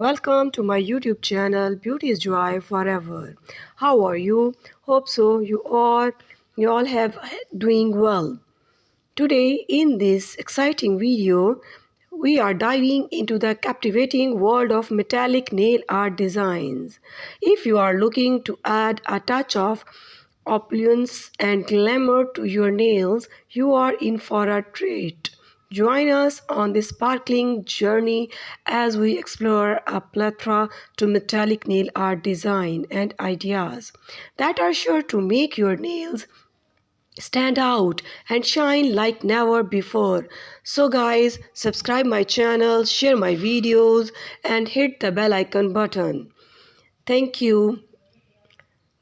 Welcome to my YouTube channel Beauty is Joy Forever. How are you? Hope so you all have doing well. Today in this exciting video we are diving into the captivating world of metallic nail art designs. If you are looking to add a touch of opulence and glamour to your nails, you are in for a treat. Join us on this sparkling journey as we explore a plethora to metallic nail art design and ideas that are sure to make your nails stand out and shine like never before. So guys, subscribe my channel, share my videos and hit the bell icon button. Thank you.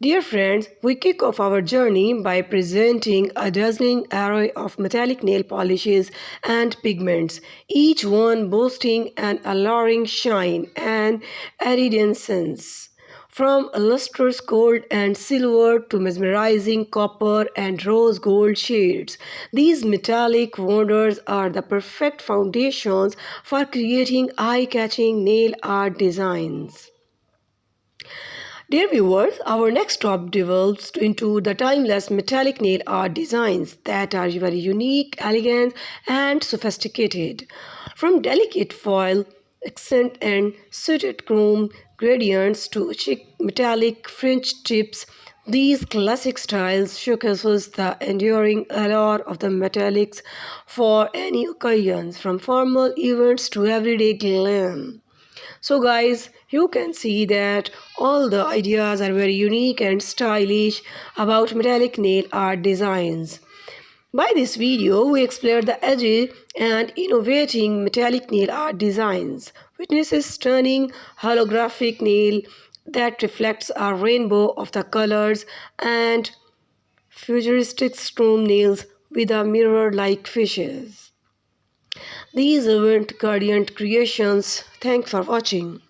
Dear friends, we kick off our journey by presenting a dazzling array of metallic nail polishes and pigments, each one boasting an alluring shine and iridescence. From lustrous gold and silver to mesmerizing copper and rose gold shades, these metallic wonders are the perfect foundations for creating eye-catching nail art designs. Dear viewers, our next stop delves into the timeless metallic nail art designs that are very unique, elegant, and sophisticated. From delicate foil, accent and suited chrome gradients to chic metallic fringe tips, these classic styles showcases the enduring allure of the metallics for any occasions, from formal events to everyday glam. So guys, you can see that all the ideas are very unique and stylish about metallic nail art designs. By this video, we explore the edgy and innovating metallic nail art designs. Witness a stunning holographic nail that reflects a rainbow of the colors and futuristic stone nails with a mirror-like fishes. These avant-garde creations. Thanks for watching.